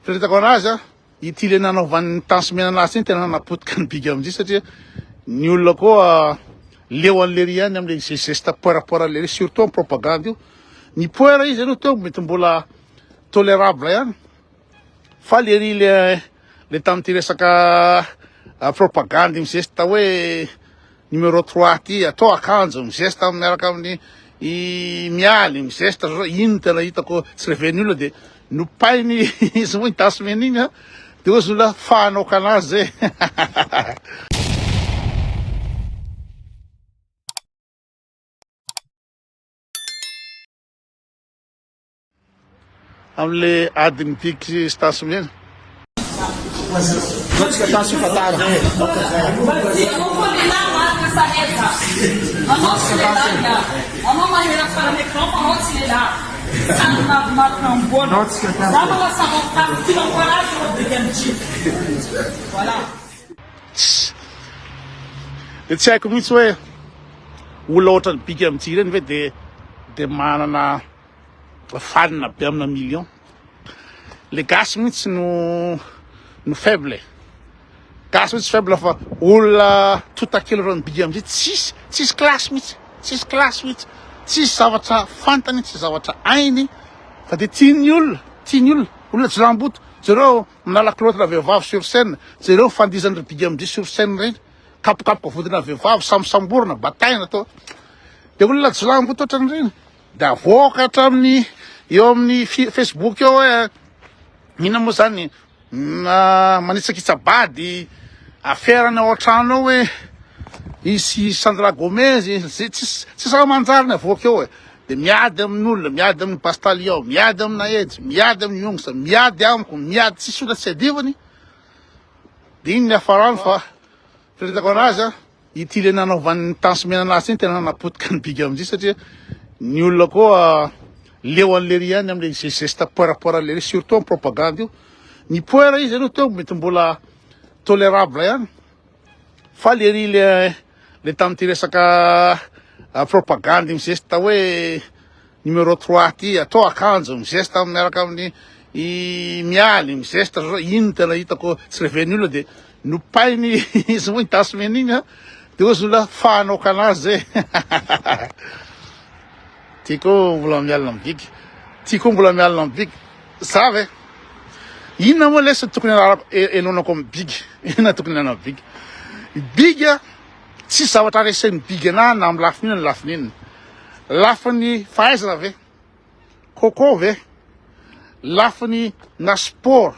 Fieritako anazy a ity le nanaovan'ny tansomenana azy iny tena napotika ny biga amin'izay satria ny olona koa leo an'le ry ihany am'le geste poirapora le surtout en propagande io ny poira izy aloha teo mety mbola tolérable ihany fa le ry le tamin'ity resaka propagande migeste hoe numéro 3 ty atao akanjo migeste miaraka amin'ny mialy migeste zao ino tena hitako tsy reven'ny olona de nopainy izy moa itasomena igny a de ozy olona fanaoka anazy zay am'le adiny tiky stasimena Notes que estão se faltando. Eu não vou ligar mais nessa reta. Vamos se ligar. Vamos lá para o microfone, vamos se ligar. Sabe na cambona. Dá uma essa vontade que não coragem de demitir. Voilà. tsy haiko mihitsy hoe olona ohatrany biky amin'ity reny ve de manana fanina be amina million le gasy mihitsy no faible gasy mihitsy faible fa olona totakely rano biky amin'izay tsisy klasy mihitsy tsisy zavatra fantany tsisy zavatra ainy fa de tiany olona jiramboto zareo minalaky loatra vehivavy sur scène zareo fandizany biky amin'izay sur scène reny kapokapoka vodina vehivavy samborona bataina atao de olona jiramboto ohatrany reny de avoaka hatramin'ny eo amin'ny Facebook eo hoe ina moa zany manitsakitsabady aferany ao an-trano ao hoe isy Sandra Gomez zay tsy sa manjariny avoaka eo de miady amin'olona miady amin'ny Pastalion miady amina Edge miady amin'ny Ongsa miady amiko miady tsisy olona tsy adivany de iny ny afarany fa fieritako anazy a ity le nanaovan'ny tansomenana azy iny tena napotika ny biga amin'izay satria ny olona koa leo an'le ry ihany am'le geste poirapora le surtout en propagande io ny poira izy aloha teo mety mbola tolérable ihany fa le ry le tamin'ity resaka propagande migeste hoe numéro 3 ty atao akanjo migeste miaraka amin'ny mialy migeste zao ino tena hitako tsy reven'ny olona de nopainy izy moa itasomena igny a de ozy olona fanaoka anazy zay tiako mbola mialina amin'ny bigy tiako mbola mialina amin'ny bigy za ve inona moa lesa tokony enonako amin'ny bigy inona tokony ana bigy biga tsy zavatra resen'ny bigy na amin'ny lafiny inona ny lafiny inona lafiny fahaizana ve coco ve lafiny na sport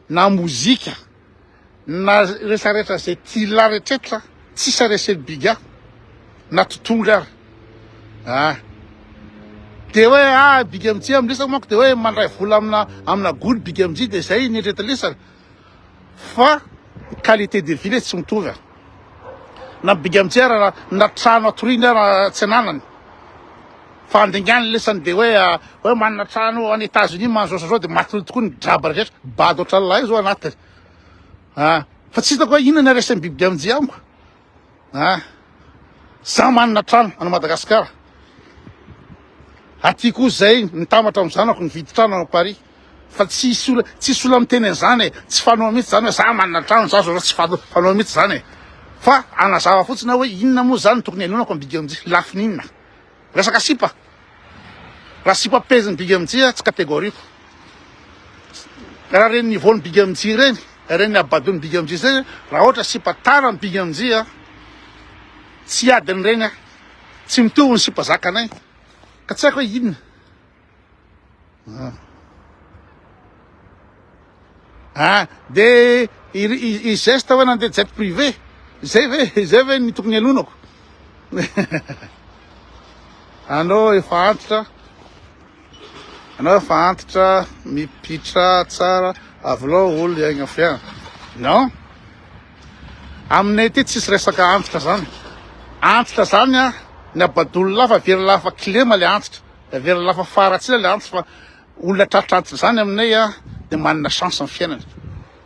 na mozika na rehetrarehetra zay tila rehetrarehetra tsisy resen'ny biga na tontolo ary de hoe bigy amin'ity am'lesaka manko de hoe mandray vola amina golo bigy amin'ity de zay netretalesana fa qualité de vie tsy mitovy na bigy amin'ity raha na trano atoriny raha tsy ananany fa andingany lesany de hoe manana trano any États-Unis manzao de matiny tokoa ny draba rehetra bady ohatrany lahy zao anatiny fa tsy hitako hoe inona ny resan'ny biby amin'izay amiko za manana trano ana Madagasikara aty koa zay nitambatra amin'ny zanako nividy trano any Paris fa tsisy olona miteny an'izany tsy fanoa mihitsy zany hoe za manana trano za zao tsy fanoa mihitsy zany fa anazava fotsiny hoe inona moa zany tokony anonako amin'ny bigy amin'izay lafiny inona resaka sipa raha sipa peziny bigy amin'izay tsy kategoriko raha reny niveau ny bigy amin'izay reny reny abadony bigy amin'izay zay raha ohatra sipa tara ny bigy amin'izay tsy adiny reny tsy mitovy ny sipa zakanay ka tsy haiko hoe inona de i geste hoe nandeha jet privé zay ve ny tokony anonako anao efa antitra mipitra tsara avolao olo iaigna fiaina non aminay ty tsisy resaka antitra zany ny abadolo lafa very lafa kilema le antitra very lafa faratsila le antitra fa olona tratrantitra zany aminay de manana chance amin'ny fiainana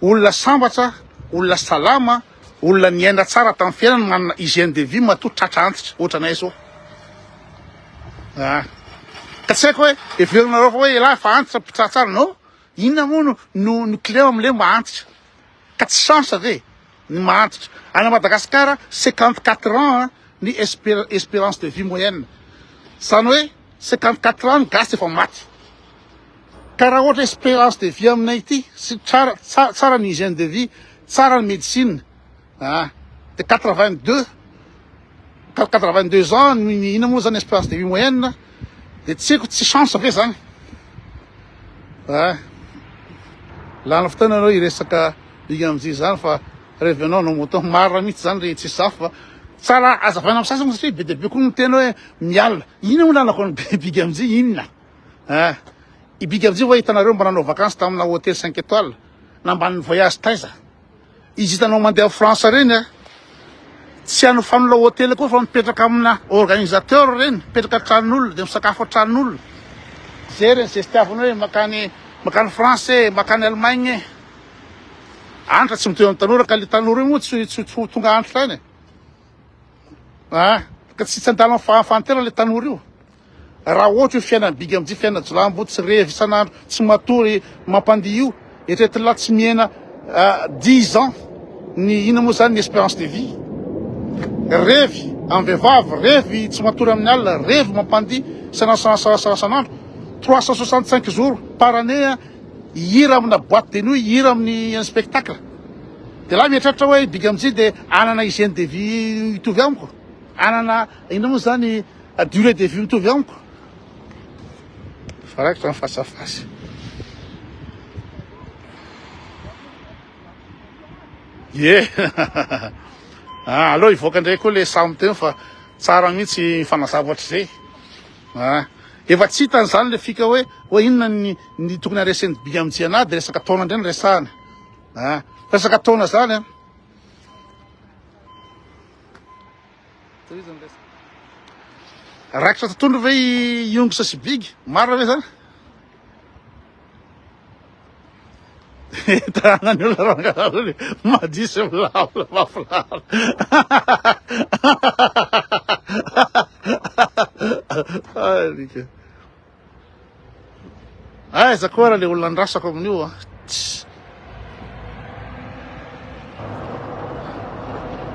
olona sambatra olona salama olona niaina tsara tamin'ny fiainana manana hygiène de vie matoa tratrantitra ohatranay zao ka tsy haiko hoe everinareo fa hoe lahy fa antitra pitsaratsara no inona moa no client am'le mahantritra ka tsy chance ve ny mahantritra ana Madagasikara 54 ans ny espérance de vie moyenne zany hoe 54 ans ny gasy efa maty ka raha ohatra espérance de vie aminay ity sy tsara ny hygiène de vie tsara ny médecine de 82 ans ny ina moa zany espérance de vie moyenne de tsy haiko tsy chance ve zany lana fotoana anao iresaka liga am'zay zany fa revenons no moton marina mihitsy zany re tsy safy fa tsara azavaina amin'ny sasany satria be de be koa no tena hoe mialina ina mo lanako ny bigy am'zay inona i bigy am'zay va hitanareo mba nanao vakansy tamina hôtel 5 étoiles namban'ny voyage taiza izy hitanao mandeha France reny tsy ano fanola hôtel koa fa mipetraka amina organisateur reny mipetraka tranon'olona de misakafo atranon'olona zay reny zay sitiavana hoe makany français makany Allemagne antra tsy mitoy amin'ny tanora ka le tanora io moa tsy tonga antra any ka tsy andala fahafantena le tanora io raha ohatra io fiainany bigy am'zay fiaina jolambo tsy revy isan'andro tsy matory mampandia io etrety la tsy miena 10 ans ny ina moa zany ny espérance de vie revy amin'ny vehivavy revy tsy matory amin'ny alina revy mampandia sanandro 365 jours par année hira amina boîte de nuit hira amin'ny spectacle de la mieritreritra hoe bigy am'zay de anana hygiène de vie mitovy amiko anana ina moa zany durée de vie mitovy amiko fa raikitra ny fasafasy aloha ivoaka ndray koa le samy teo fa tsara mihitsy fanazavatra zay efa tsy hitany zany le fika hoe inona ny tokony aresen'ny bigy am'jy anahy de resaka taona indray ny resahana resaka taona zany raikitra tontondro ve iongosa sy bigy marina ve zany tanany olona raha madisy milavla mafilala aiza koa raha le olona andrasako amin'io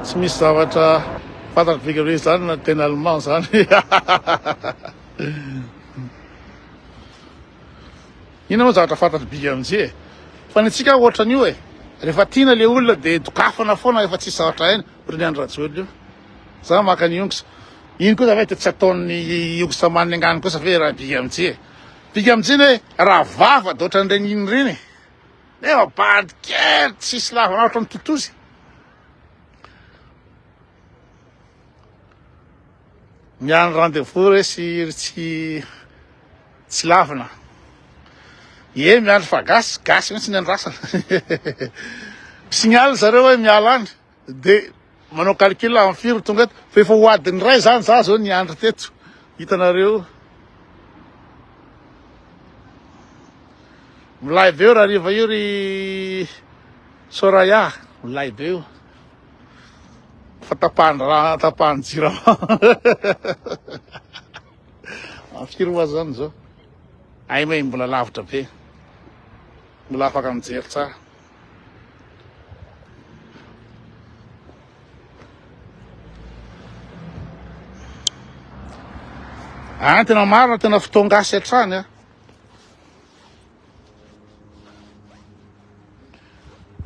tsy misy zavatra fantatro bigy am'le zany na tena allemand zany ina moa zavatra fantatro bigy am'zay fa ny atsika ohatran'io rehefa tiana le olona de dokafana foana efa tsisy zavatra aina ohatry ny andro rajolo io za maka ny ongosa iny koa zavety tsy ataon'ny ongosa maniny angany kosa ve raha bigy am'jay bigy am'jay hoe raha vava de ohatry n'reny iny reny nefa bady kely tsisy lavana ohatra ny totozy miany rendez-vous re tsy lavina miandro fa gasy mihitsy ny andrasana signaly zareo hoe miala any de manao calcul amin'ny firy tonga eto fa efa hoadiny ray zany za zao ny andro teto hitanareo milay be eo raha riva io ry Soraya milay be io fa tapahany jirama firy moa zany zao ay may mbola lavitra be mbola afaka mijery tsara tena marina tena fotongasy hatrany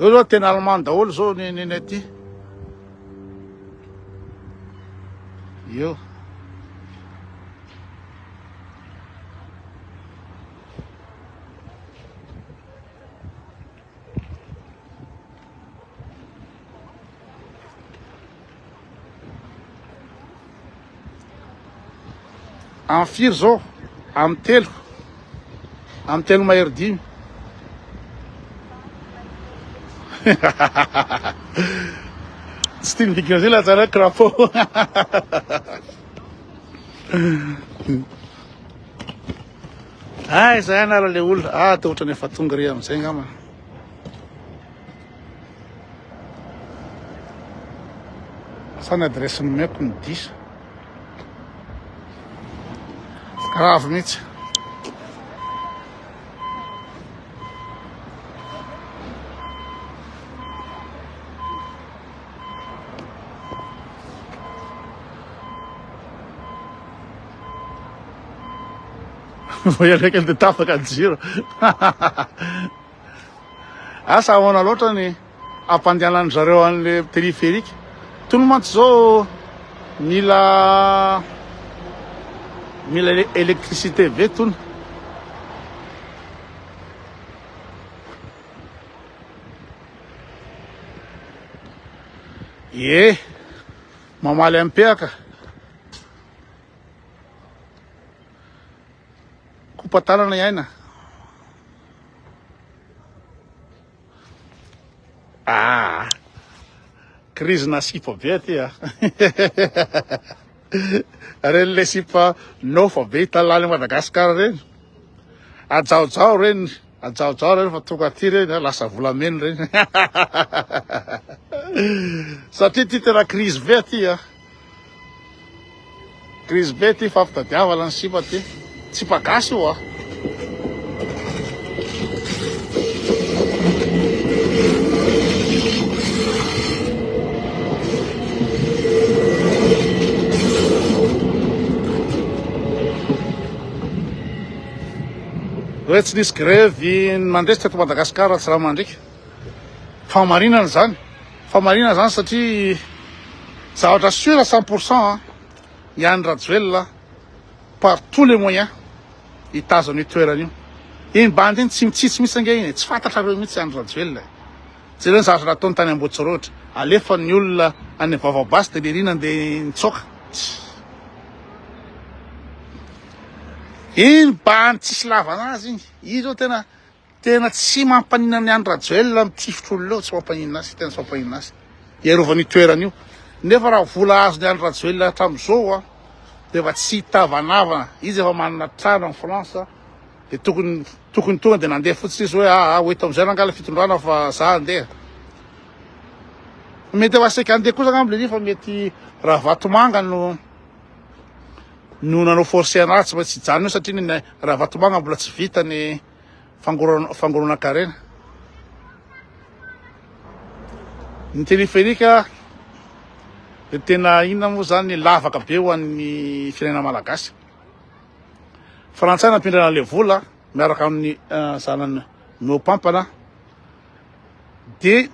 eo zao tena allemand daholo zao ny aty io amin'ny firy zao amin'ny telo mahery 10 tsy tia miviky zay latsara crapaud zay anara le olona te ohatrany efa tonga re am'izay ngama sany adresse ny meko ny diso grave mihitsy voyageur kely de tapaka jiro asa ahoana loatra ny ampandehanany zareo an'le téléphérique tony mantsy zao mila électricité be tony mamaly ampehaka kopatanana iaina crise na sipa be aty reny le sipa nofa be hitalany Madagasikara reny ajaojao reny fa tonga aty reny lasa volameny reny satria ty tena crise be aty crise be ty fampitadiavala ny sipa ty sipa gasy io hoe tsy nisy grevy mandresy teto Madagasikara tsy raha mandriky famarinana zany satria zavatra sûr à 100% Yann Rajoelina par tous les moyens hitazona io toerana io iny bandy iny tsy mitsitsy mitsy ange iny tsy fantatrareo mitsy Yann Rajoelina tsy reny zavatra nataony tany Ambohitsirotra alefa ny olona any Vavabasy de lerina andeha nitsoka iny bany tsisy lavanazy iny zao tena tsy mampanina ny Yann Rajoelina mitifitra olona eo tsy mampanina azy tena tsy mampanina azy iarovany io toerana io nefa raha vola azo ny Yann Rajoelina hatram'izao de efa tsy hitavanavana izy efa manana trano en France de tokony tonga de nandeha fotsiny izy hoe hoeto am'izay rangala fitondrana fa za andeha mety efa saika andeha kosa angambole iny fa mety raha vatomanga no nanao forcé anazy tsy maintsy hijanona io satria ny raha vatomanga mbola tsy vita ny fangorona-karena ny téléphérique de tena inona moa zany lavaka be ho an'ny firenena malagasy frantsay nampindrana le vola miaraka amin'ny zanany miopampana de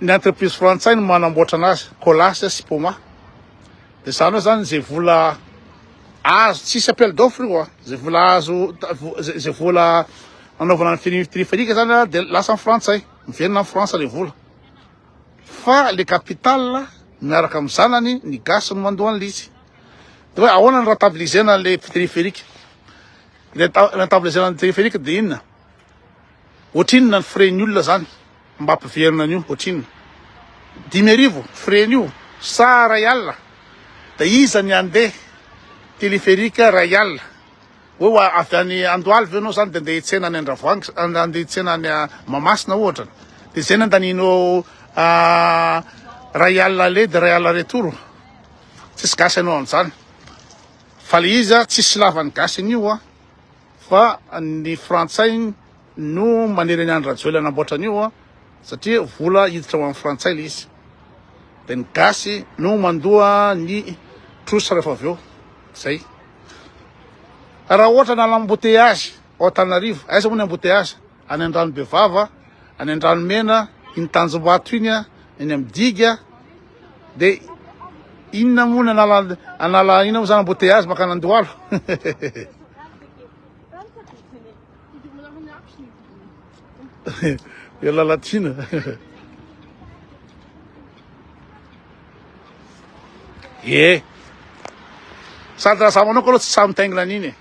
ny entreprise frantsay no manamboatra anazy Colas sy Poma de zany hoe zany zay vola azo tsisy appel d'offre io zay vola azo zay vola anaovana ny téléphérique zany de lasa amin'ny frantsay miverina amin'ny frantsa le vola fa le capital miaraka amin'ny zanany ny gasy no mandoa an'lizy de hoe ahoana ny rentabilisena le téléphérique rentabilisena ny téléphérique de inona ohatrinona ny frais-ny olona zany mba ampiverina an'io ohatrinona 10,000 frais-n'io sa ray alina da iza ny andeha téléphérique ray alina hoe avy any Andohalo anao zany de andeha hitsena any Andravoahangy andeha hitsena any Mahamasina ohatra de zay ny andaninao ray alina ale de ray alina retour tsisy gasy anao an'izany fa le izy tsisy lavany gasy an'io fa ny frantsay no manery ny Yann Rajoelina nanamboatra an'io satria vola hiditra ho amin'ny frantsay le izy de ny gasy no mandoa ny trosa rehefa avy eo zay raha ohatra nala embouteillage ao Antananarivo aiza moa ny embouteillage any Andranomevava any Andranomena iny Tanjombato iny eny amin'ny Diga de inona moa ny anala inona moa zany embouteillage maka an'Andohalo Lalatina sady raha za manao koa aloha tsy samitaingina an'iny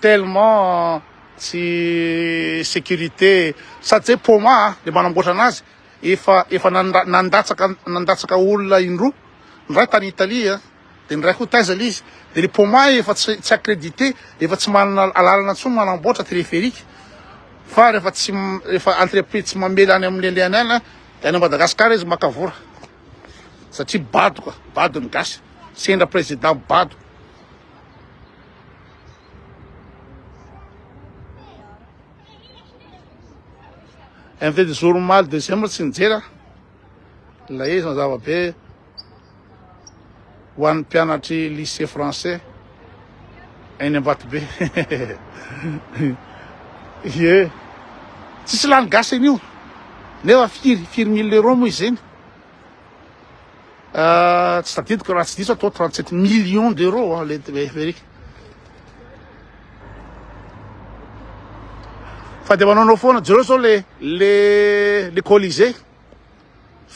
tellement tsy sécurité sady zay Poma le manamboatra anazy efa nandatsaka olona indroa ny ray tany Italia de ny ray koa taiza le izy de le Poma efa tsy accrédité efa tsy manana alalana intsony manamboatra téléphérique fa rehefa entreprise tsy mamela any amin'ny lehileany any de any Madagasikara izy makavora satria bado ny gasy sendra président bado invité de journal deuxième tsy nijery la izy mazava be ho an'ny mpianatry lycée français eny Ambatobe. Ie. Tsisy lany gasy an'io. Nefa firy mille euro moa izy zeny. Tsy tadidiko raha tsy diso atao 37 millions d'euros le Frederic. Fa de manao foana jereo zao le Colisée.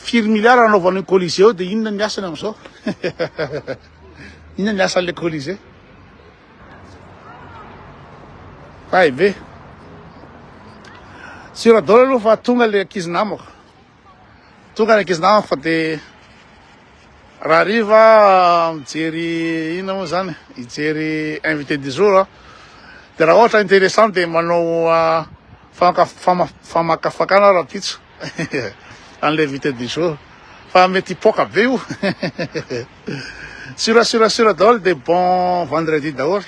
4 milliards anaovan'ny Colisée eo de inona ny asany am'izao? Inona ny asan'le Colisée? Ay be. Sira-daola aloha fa tonga le ankizy namako. Tonga le ankizy namako fa de raha riva mijery ina moa zany, hijery invité du jour. De raha ohatra intéressant de manao famakafakana rapitso an'le invité du jour. Fa mety hipoaka be io. Sura daholo de bon vendredi daholo.